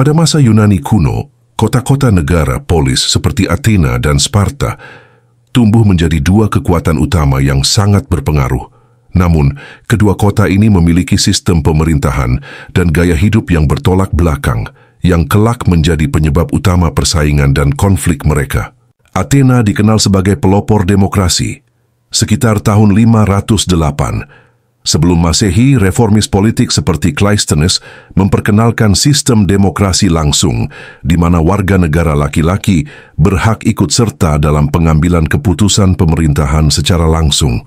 Pada masa Yunani kuno, kota-kota negara polis seperti Athena dan Sparta tumbuh menjadi dua kekuatan utama yang sangat berpengaruh. Namun, kedua kota ini memiliki sistem pemerintahan dan gaya hidup yang bertolak belakang, yang kelak menjadi penyebab utama persaingan dan konflik mereka. Athena dikenal sebagai pelopor demokrasi. Sekitar tahun 508, sebelum Masehi, reformis politik seperti Cleisthenes memperkenalkan sistem demokrasi langsung, di mana warga negara laki-laki berhak ikut serta dalam pengambilan keputusan pemerintahan secara langsung.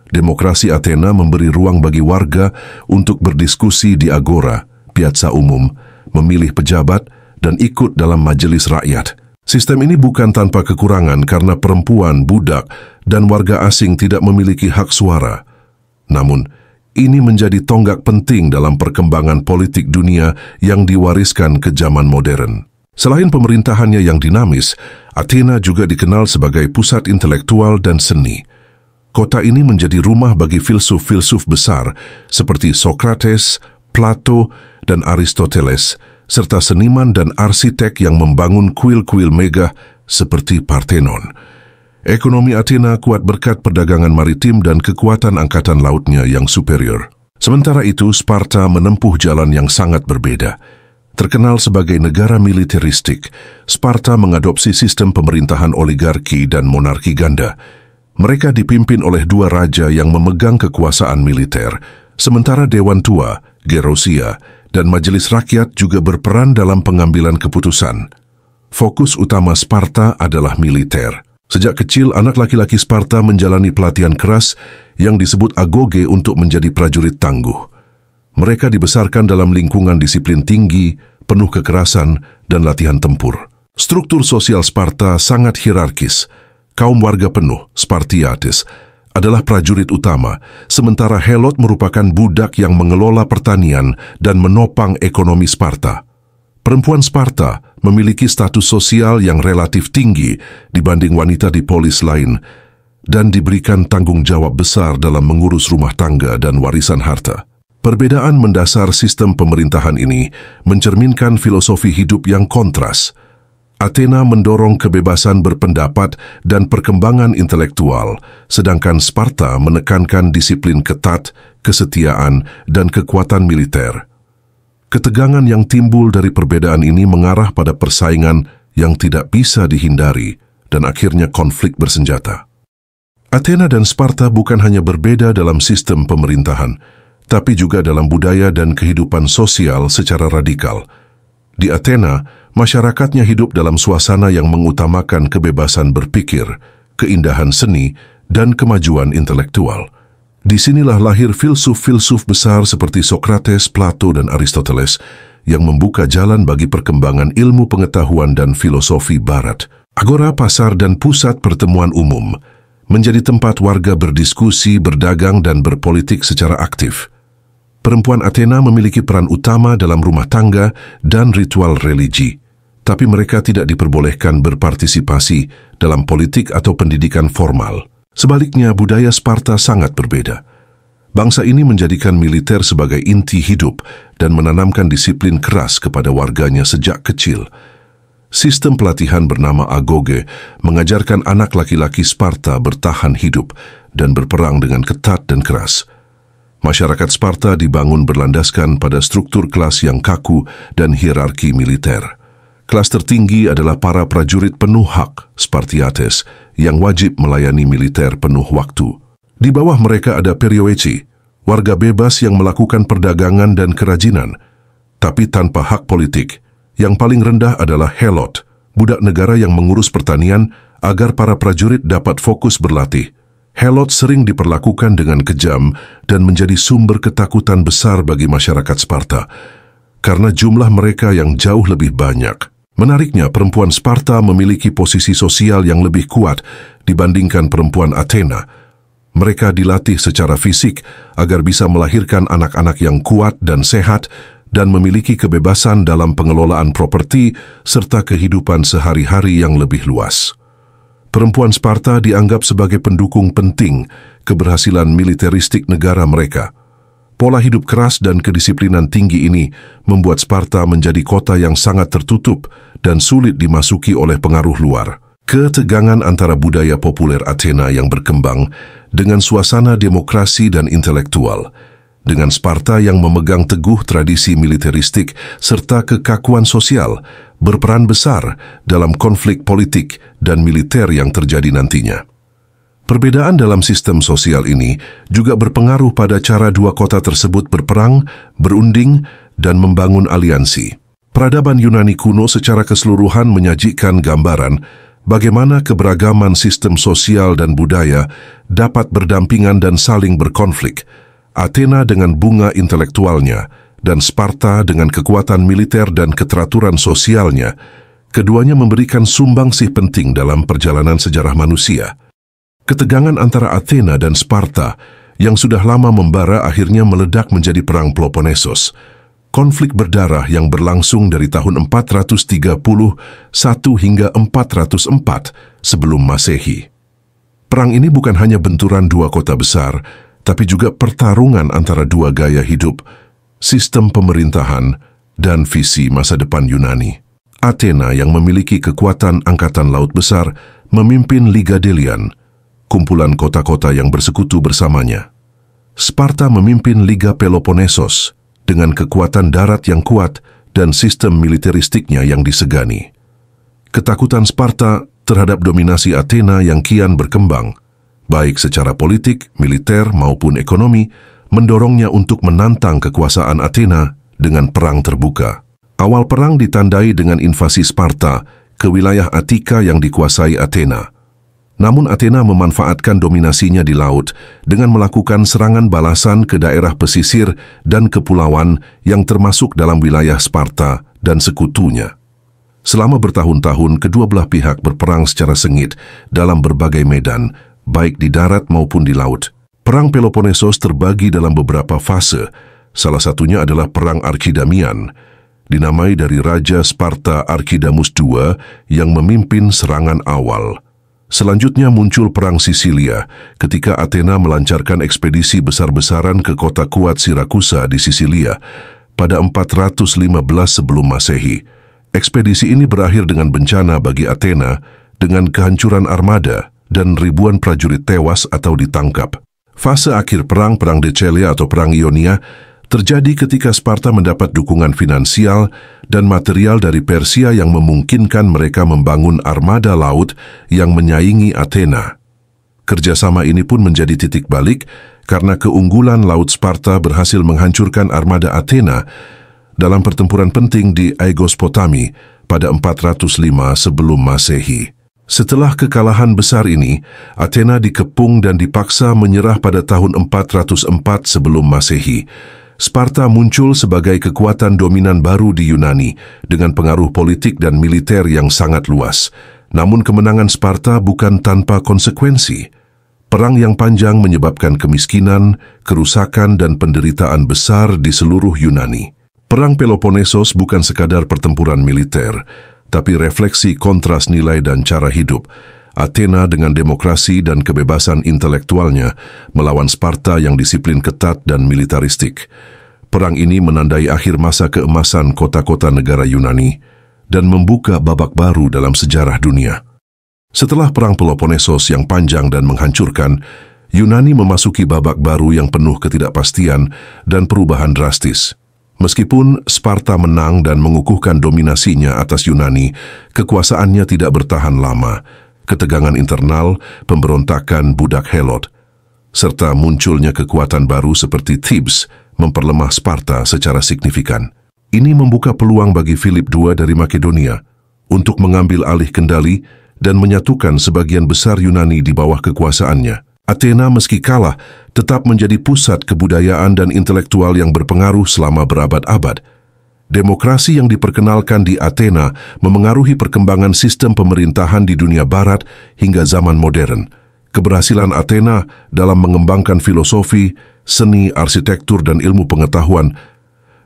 Demokrasi Athena memberi ruang bagi warga untuk berdiskusi di agora, piazza umum, memilih pejabat, dan ikut dalam majelis rakyat. Sistem ini bukan tanpa kekurangan karena perempuan, budak, dan warga asing tidak memiliki hak suara. Namun, ini menjadi tonggak penting dalam perkembangan politik dunia yang diwariskan ke zaman modern. Selain pemerintahannya yang dinamis, Athena juga dikenal sebagai pusat intelektual dan seni. Kota ini menjadi rumah bagi filsuf-filsuf besar seperti Socrates, Plato, dan Aristoteles, serta seniman dan arsitek yang membangun kuil-kuil megah seperti Parthenon. Ekonomi Athena kuat berkat perdagangan maritim dan kekuatan angkatan lautnya yang superior. Sementara itu, Sparta menempuh jalan yang sangat berbeda. Terkenal sebagai negara militeristik, Sparta mengadopsi sistem pemerintahan oligarki dan monarki ganda. Mereka dipimpin oleh dua raja yang memegang kekuasaan militer, sementara Dewan Tua, Gerousia, dan Majelis Rakyat juga berperan dalam pengambilan keputusan. Fokus utama Sparta adalah militer. Sejak kecil, anak laki-laki Sparta menjalani pelatihan keras yang disebut agoge untuk menjadi prajurit tangguh. Mereka dibesarkan dalam lingkungan disiplin tinggi, penuh kekerasan, dan latihan tempur. Struktur sosial Sparta sangat hierarkis. Kaum warga penuh, Spartiates, adalah prajurit utama, sementara Helot merupakan budak yang mengelola pertanian dan menopang ekonomi Sparta. Perempuan Sparta memiliki status sosial yang relatif tinggi dibanding wanita di polis lain dan diberikan tanggung jawab besar dalam mengurus rumah tangga dan warisan harta. Perbedaan mendasar sistem pemerintahan ini mencerminkan filosofi hidup yang kontras. Athena mendorong kebebasan berpendapat dan perkembangan intelektual, sedangkan Sparta menekankan disiplin ketat, kesetiaan, dan kekuatan militer. Ketegangan yang timbul dari perbedaan ini mengarah pada persaingan yang tidak bisa dihindari dan akhirnya konflik bersenjata. Athena dan Sparta bukan hanya berbeda dalam sistem pemerintahan, tapi juga dalam budaya dan kehidupan sosial secara radikal. Di Athena, masyarakatnya hidup dalam suasana yang mengutamakan kebebasan berpikir, keindahan seni, dan kemajuan intelektual. Disinilah lahir filsuf-filsuf besar seperti Socrates, Plato, dan Aristoteles yang membuka jalan bagi perkembangan ilmu pengetahuan dan filosofi Barat. Agora, pasar, dan pusat pertemuan umum menjadi tempat warga berdiskusi, berdagang, dan berpolitik secara aktif. Perempuan Athena memiliki peran utama dalam rumah tangga dan ritual religi, tapi mereka tidak diperbolehkan berpartisipasi dalam politik atau pendidikan formal. Sebaliknya, budaya Sparta sangat berbeda. Bangsa ini menjadikan militer sebagai inti hidup dan menanamkan disiplin keras kepada warganya sejak kecil. Sistem pelatihan bernama agoge mengajarkan anak laki-laki Sparta bertahan hidup dan berperang dengan ketat dan keras. Masyarakat Sparta dibangun berlandaskan pada struktur kelas yang kaku dan hierarki militer. Kelas tertinggi adalah para prajurit penuh hak, Spartiates, yang wajib melayani militer penuh waktu. Di bawah mereka ada perioeci, warga bebas yang melakukan perdagangan dan kerajinan, tapi tanpa hak politik. Yang paling rendah adalah Helot, budak negara yang mengurus pertanian agar para prajurit dapat fokus berlatih. Helot sering diperlakukan dengan kejam dan menjadi sumber ketakutan besar bagi masyarakat Sparta, karena jumlah mereka yang jauh lebih banyak. Menariknya, perempuan Sparta memiliki posisi sosial yang lebih kuat dibandingkan perempuan Athena. Mereka dilatih secara fisik agar bisa melahirkan anak-anak yang kuat dan sehat dan memiliki kebebasan dalam pengelolaan properti serta kehidupan sehari-hari yang lebih luas. Perempuan Sparta dianggap sebagai pendukung penting keberhasilan militeristik negara mereka. Pola hidup keras dan kedisiplinan tinggi ini membuat Sparta menjadi kota yang sangat tertutup dan sulit dimasuki oleh pengaruh luar. Ketegangan antara budaya populer Athena yang berkembang dengan suasana demokrasi dan intelektual, dengan Sparta yang memegang teguh tradisi militeristik serta kekakuan sosial, berperan besar dalam konflik politik dan militer yang terjadi nantinya. Perbedaan dalam sistem sosial ini juga berpengaruh pada cara dua kota tersebut berperang, berunding, dan membangun aliansi. Peradaban Yunani kuno secara keseluruhan menyajikan gambaran bagaimana keberagaman sistem sosial dan budaya dapat berdampingan dan saling berkonflik. Athena dengan bunga intelektualnya dan Sparta dengan kekuatan militer dan keteraturan sosialnya, keduanya memberikan sumbangsih penting dalam perjalanan sejarah manusia. Ketegangan antara Athena dan Sparta yang sudah lama membara akhirnya meledak menjadi Perang Peloponnesos. Konflik berdarah yang berlangsung dari tahun 431 hingga 404 sebelum Masehi. Perang ini bukan hanya benturan dua kota besar, tapi juga pertarungan antara dua gaya hidup, sistem pemerintahan, dan visi masa depan Yunani. Athena yang memiliki kekuatan angkatan laut besar memimpin Liga Delian, kumpulan kota-kota yang bersekutu bersamanya. Sparta memimpin Liga Peloponnesos dengan kekuatan darat yang kuat dan sistem militeristiknya yang disegani. Ketakutan Sparta terhadap dominasi Athena yang kian berkembang, baik secara politik, militer maupun ekonomi, mendorongnya untuk menantang kekuasaan Athena dengan perang terbuka. Awal perang ditandai dengan invasi Sparta ke wilayah Attika yang dikuasai Athena. Namun Athena memanfaatkan dominasinya di laut dengan melakukan serangan balasan ke daerah pesisir dan kepulauan yang termasuk dalam wilayah Sparta dan sekutunya. Selama bertahun-tahun, kedua belah pihak berperang secara sengit dalam berbagai medan, baik di darat maupun di laut. Perang Peloponnesos terbagi dalam beberapa fase. Salah satunya adalah Perang Arkidamian, dinamai dari Raja Sparta Archidamus II yang memimpin serangan awal. Selanjutnya muncul Perang Sisilia ketika Athena melancarkan ekspedisi besar-besaran ke kota kuat Sirakusa di Sisilia pada 415 sebelum Masehi. Ekspedisi ini berakhir dengan bencana bagi Athena dengan kehancuran armada dan ribuan prajurit tewas atau ditangkap. Fase akhir Perang Decelia atau Perang Ionia terjadi ketika Sparta mendapat dukungan finansial dan material dari Persia yang memungkinkan mereka membangun armada laut yang menyaingi Athena. Kerjasama ini pun menjadi titik balik karena keunggulan laut Sparta berhasil menghancurkan armada Athena dalam pertempuran penting di Aegospotami pada 405 sebelum Masehi. Setelah kekalahan besar ini, Athena dikepung dan dipaksa menyerah pada tahun 404 sebelum Masehi. Sparta muncul sebagai kekuatan dominan baru di Yunani dengan pengaruh politik dan militer yang sangat luas. Namun kemenangan Sparta bukan tanpa konsekuensi. Perang yang panjang menyebabkan kemiskinan, kerusakan dan penderitaan besar di seluruh Yunani. Perang Peloponnesos bukan sekadar pertempuran militer, tapi refleksi kontras nilai dan cara hidup. Athena dengan demokrasi dan kebebasan intelektualnya melawan Sparta yang disiplin ketat dan militaristik. Perang ini menandai akhir masa keemasan kota-kota negara Yunani dan membuka babak baru dalam sejarah dunia. Setelah Perang Peloponnesos yang panjang dan menghancurkan, Yunani memasuki babak baru yang penuh ketidakpastian dan perubahan drastis. Meskipun Sparta menang dan mengukuhkan dominasinya atas Yunani, kekuasaannya tidak bertahan lama. Ketegangan internal, pemberontakan budak Helot, serta munculnya kekuatan baru seperti Thebes memperlemah Sparta secara signifikan. Ini membuka peluang bagi Philip II dari Makedonia untuk mengambil alih kendali dan menyatukan sebagian besar Yunani di bawah kekuasaannya. Athena meski kalah tetap menjadi pusat kebudayaan dan intelektual yang berpengaruh selama berabad-abad. Demokrasi yang diperkenalkan di Athena memengaruhi perkembangan sistem pemerintahan di dunia barat hingga zaman modern. Keberhasilan Athena dalam mengembangkan filosofi, seni, arsitektur, dan ilmu pengetahuan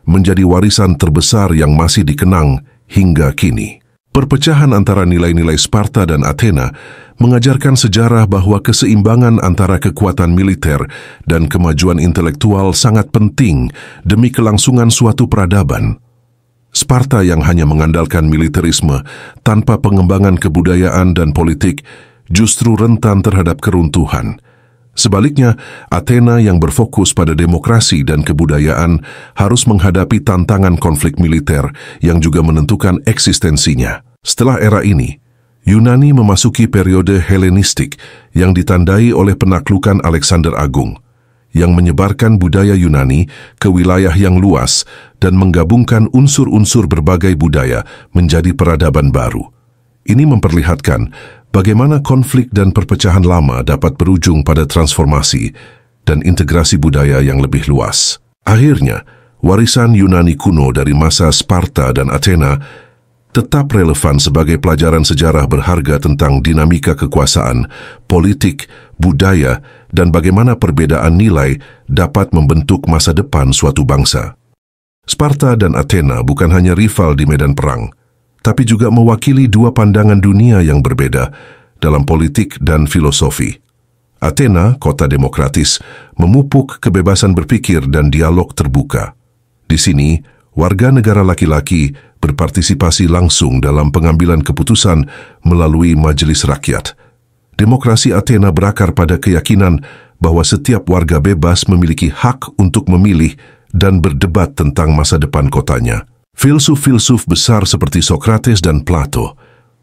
menjadi warisan terbesar yang masih dikenang hingga kini. Perpecahan antara nilai-nilai Sparta dan Athena mengajarkan sejarah bahwa keseimbangan antara kekuatan militer dan kemajuan intelektual sangat penting demi kelangsungan suatu peradaban. Sparta yang hanya mengandalkan militerisme tanpa pengembangan kebudayaan dan politik justru rentan terhadap keruntuhan. Sebaliknya, Athena yang berfokus pada demokrasi dan kebudayaan harus menghadapi tantangan konflik militer yang juga menentukan eksistensinya. Setelah era ini, Yunani memasuki periode Helenistik yang ditandai oleh penaklukan Alexander Agung, yang menyebarkan budaya Yunani ke wilayah yang luas dan menggabungkan unsur-unsur berbagai budaya menjadi peradaban baru. Ini memperlihatkan bagaimana konflik dan perpecahan lama dapat berujung pada transformasi dan integrasi budaya yang lebih luas. Akhirnya, warisan Yunani kuno dari masa Sparta dan Athena tetap relevan sebagai pelajaran sejarah berharga tentang dinamika kekuasaan, politik, budaya, dan bagaimana perbedaan nilai dapat membentuk masa depan suatu bangsa. Sparta dan Athena bukan hanya rival di medan perang, tapi juga mewakili dua pandangan dunia yang berbeda dalam politik dan filosofi. Athena, kota demokratis, memupuk kebebasan berpikir dan dialog terbuka. Di sini, warga negara laki-laki berpartisipasi langsung dalam pengambilan keputusan melalui majelis rakyat. Demokrasi Athena berakar pada keyakinan bahwa setiap warga bebas memiliki hak untuk memilih dan berdebat tentang masa depan kotanya. Filsuf-filsuf besar seperti Sokrates dan Plato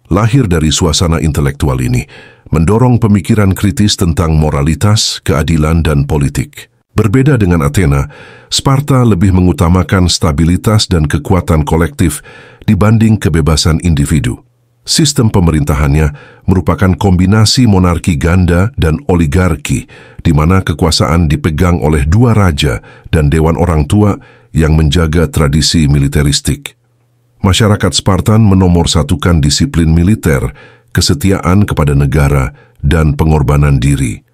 lahir dari suasana intelektual ini, mendorong pemikiran kritis tentang moralitas, keadilan, dan politik. Berbeda dengan Athena, Sparta lebih mengutamakan stabilitas dan kekuatan kolektif dibanding kebebasan individu. Sistem pemerintahannya merupakan kombinasi monarki ganda dan oligarki, di mana kekuasaan dipegang oleh dua raja dan dewan orang tua yang menjaga tradisi militeristik. Masyarakat Spartan menomorsatukan disiplin militer, kesetiaan kepada negara, dan pengorbanan diri.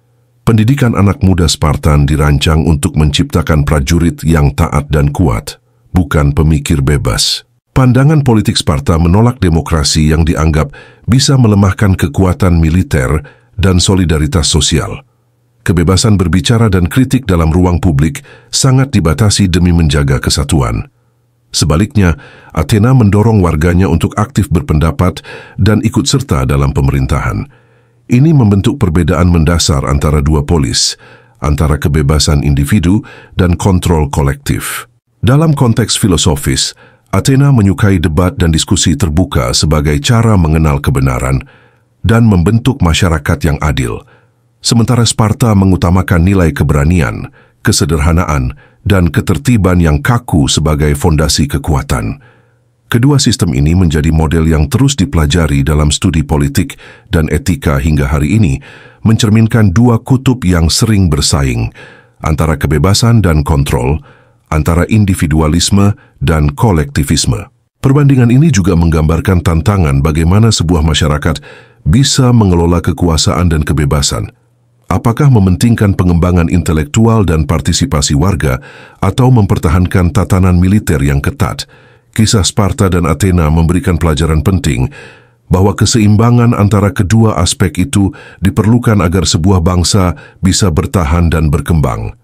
Pendidikan anak muda Spartan dirancang untuk menciptakan prajurit yang taat dan kuat, bukan pemikir bebas. Pandangan politik Sparta menolak demokrasi yang dianggap bisa melemahkan kekuatan militer dan solidaritas sosial. Kebebasan berbicara dan kritik dalam ruang publik sangat dibatasi demi menjaga kesatuan. Sebaliknya, Athena mendorong warganya untuk aktif berpendapat dan ikut serta dalam pemerintahan. Ini membentuk perbedaan mendasar antara dua polis, antara kebebasan individu dan kontrol kolektif. Dalam konteks filosofis, Athena menyukai debat dan diskusi terbuka sebagai cara mengenal kebenaran dan membentuk masyarakat yang adil. Sementara Sparta mengutamakan nilai keberanian, kesederhanaan, dan ketertiban yang kaku sebagai fondasi kekuatan. Kedua sistem ini menjadi model yang terus dipelajari dalam studi politik dan etika hingga hari ini, mencerminkan dua kutub yang sering bersaing, antara kebebasan dan kontrol, antara individualisme dan kolektivisme. Perbandingan ini juga menggambarkan tantangan bagaimana sebuah masyarakat bisa mengelola kekuasaan dan kebebasan. Apakah mementingkan pengembangan intelektual dan partisipasi warga atau mempertahankan tatanan militer yang ketat? Kisah Sparta dan Athena memberikan pelajaran penting bahwa keseimbangan antara kedua aspek itu diperlukan agar sebuah bangsa bisa bertahan dan berkembang.